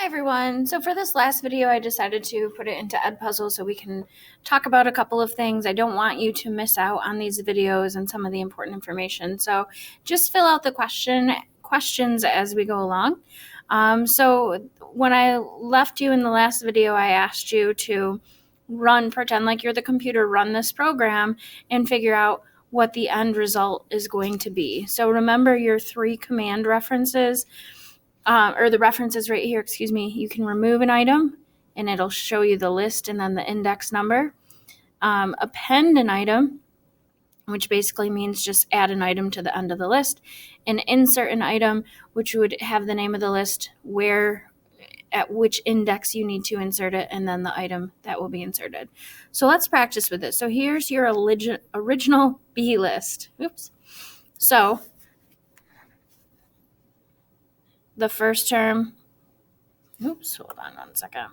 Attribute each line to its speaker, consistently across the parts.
Speaker 1: Hi everyone. So for this last video, I decided to put it into Edpuzzle so we can talk about a couple of things. I don't want you to miss out on these videos and some of the important information. So just fill out the questions as we go along. So when I left you in the last video, I asked you to pretend like you're the computer, run this program and figure out what the end result is going to be. So remember your 3 command references. Or the references right here, you can remove an item and it'll show you the list and then the index number. Append an item, which basically means just add an item to the end of the list, and insert an item, which would have the name of the list, at which index you need to insert it, and then the item that will be inserted. So let's practice with this. So here's your original B list. Oops. So the first term, hold on 1 second.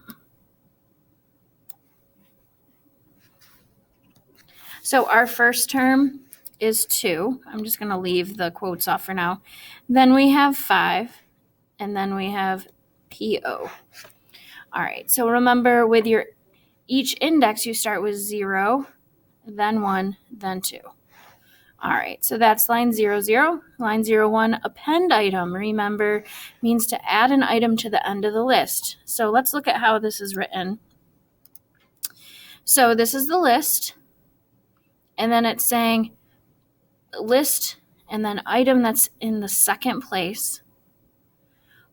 Speaker 1: So our first term is 2. I'm just going to leave the quotes off for now. Then we have 5, and then we have PO. All right, so remember with each index, you start with 0, then 1, then 2. All right, so that's line 0, 0. Line 0, 1, append item, remember, means to add an item to the end of the list. So let's look at how this is written. So this is the list, and then it's saying list and then item that's in the second place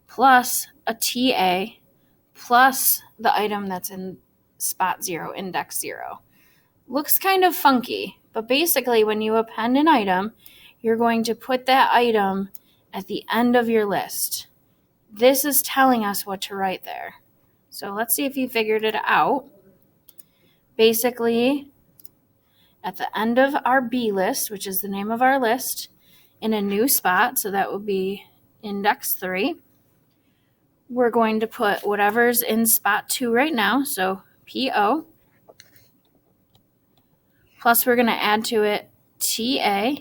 Speaker 1: plus a TA plus the item that's in spot 0, index 0. Looks kind of funky, but basically when you append an item, you're going to put that item at the end of your list. This is telling us what to write there. So let's see if you figured it out. Basically, at the end of our B list, which is the name of our list, in a new spot, so that would be index 3, we're going to put whatever's in spot 2 right now, so PO, plus we're going to add to it TA,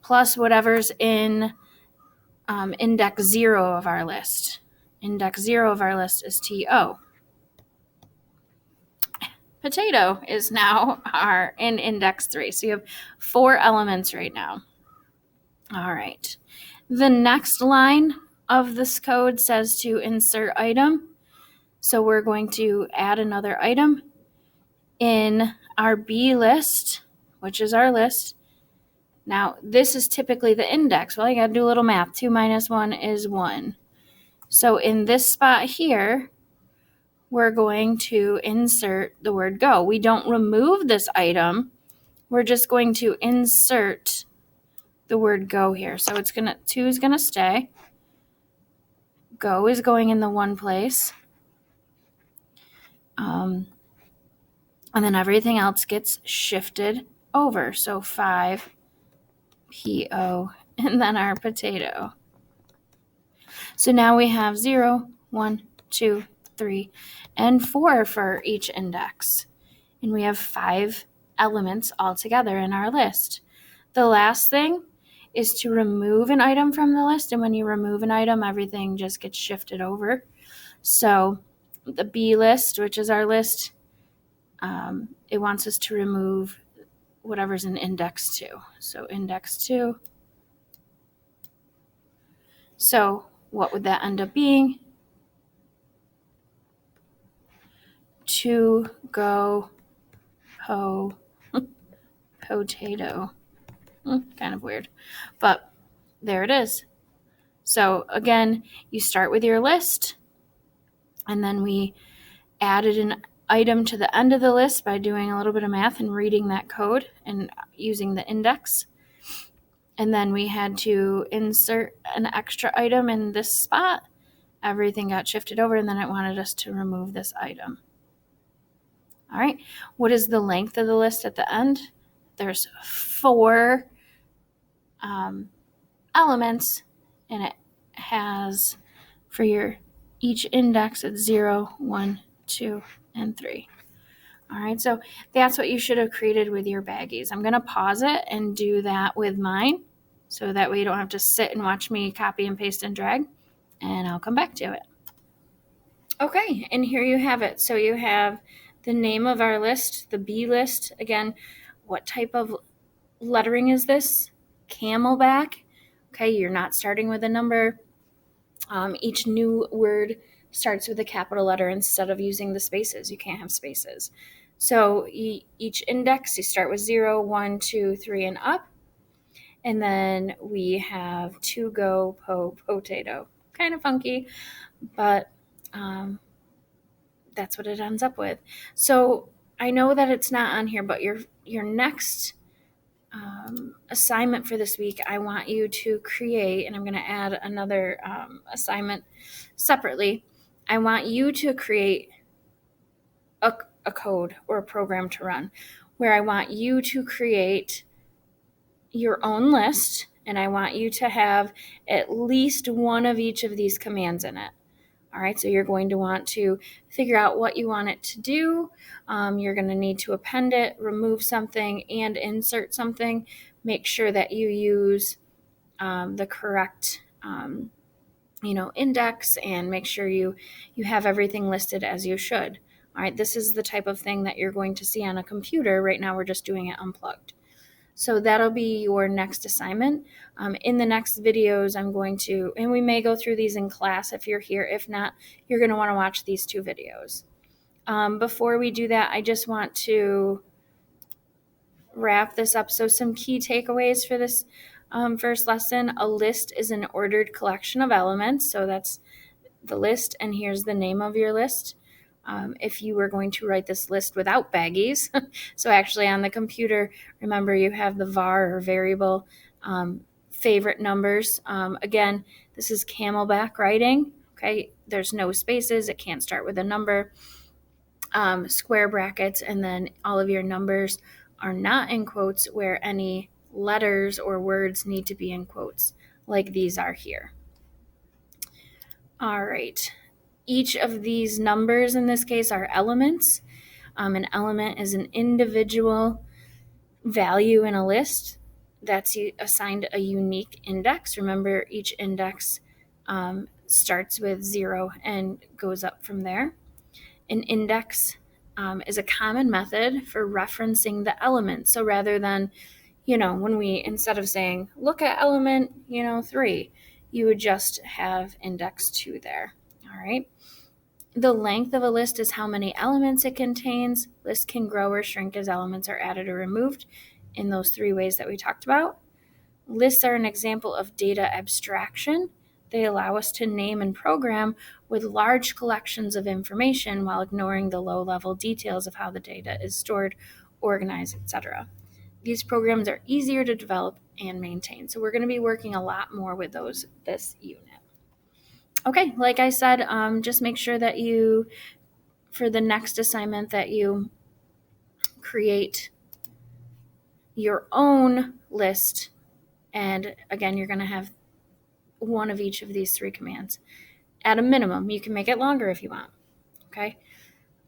Speaker 1: plus whatever's in index 0 of our list. Index 0 of our list is TO. Potato is now in index 3. So you have 4 elements right now. All right. The next line of this code says to insert item. So we're going to add another item in our B list, which is our list. Now, this is typically the index. Well, you got to do a little math. 2 minus 1 is 1. So in this spot here, we're going to insert the word go. We don't remove this item. We're just going to insert the word go here. So 2 is going to stay. Go is going in the 1 place. And then everything else gets shifted over. So 5, PO, and then our potato. So now we have 0, 1, 2, 3, and 4 for each index. And we have 5 elements altogether in our list. The last thing is to remove an item from the list. And when you remove an item, everything just gets shifted over. So the B list, which is our list, it wants us to remove whatever's in index 2. So index 2. So what would that end up being? To go potato. Kind of weird, but there it is. So again, you start with your list, and then we added an item to the end of the list by doing a little bit of math and reading that code and using the index. And then we had to insert an extra item in this spot. Everything got shifted over, and then it wanted us to remove this item. All right, what is the length of the list at the end? There's 4 elements, and it has for each index it's 0, 1, 2, and 3. All right, so that's what you should have created with your baggies. I'm going to pause it and do that with mine, so that way you don't have to sit and watch me copy and paste and drag. and I'll come back to it. Okay, and here you have it. So you have the name of our list, the B list. Again, what type of lettering is this? Camelback. Okay, you're not starting with a number. Each new word starts with a capital letter instead of using the spaces. You can't have spaces. So each index, you start with 0, 1, 2, 3, and up. And then we have to go, potato. Kind of funky, but that's what it ends up with. So I know that it's not on here, but your next assignment for this week, I want you to create, and I'm going to add another assignment separately. I want you to create a code or a program to run where I want you to create your own list, and I want you to have at least one of each of these commands in it. All right, so you're going to want to figure out what you want it to do. You're going to need to append it, remove something, and insert something. Make sure that you use the correct index, and make sure you have everything listed as you should. All right, this is the type of thing that you're going to see on a computer. Right now we're just doing it unplugged. So that'll be your next assignment. In the next videos, I'm going to, and we may go through these in class if you're here. If not, you're going to want to watch these 2 videos. Before we do that, I just want to wrap this up. So some key takeaways for this first lesson. A list is an ordered collection of elements. So that's the list, and here's the name of your list. If you were going to write this list without baggies, so actually on the computer, remember you have the var or variable favorite numbers. Again, this is camelback writing. Okay, there's no spaces. It can't start with a number. Square brackets, and then all of your numbers are not in quotes where any letters or words need to be in quotes, like these are here. All right. Each of these numbers in this case are elements. An element is an individual value in a list that's assigned a unique index. Remember, each index starts with 0 and goes up from there. An index is a common method for referencing the element. So rather than, when we, instead of saying, look at element, 3, you would just have index 2 there. All right. The length of a list is how many elements it contains. Lists can grow or shrink as elements are added or removed in those 3 ways that we talked about. Lists are an example of data abstraction. They allow us to name and program with large collections of information while ignoring the low-level details of how the data is stored, organized, etc. These programs are easier to develop and maintain. So we're going to be working a lot more with those this unit. Okay, like I said, just make sure that you, for the next assignment, that you create your own list. And again, you're going to have one of each of these 3 commands. At a minimum, you can make it longer if you want. Okay?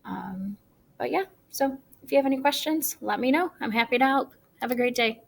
Speaker 1: But yeah, so if you have any questions, let me know. I'm happy to help. Have a great day.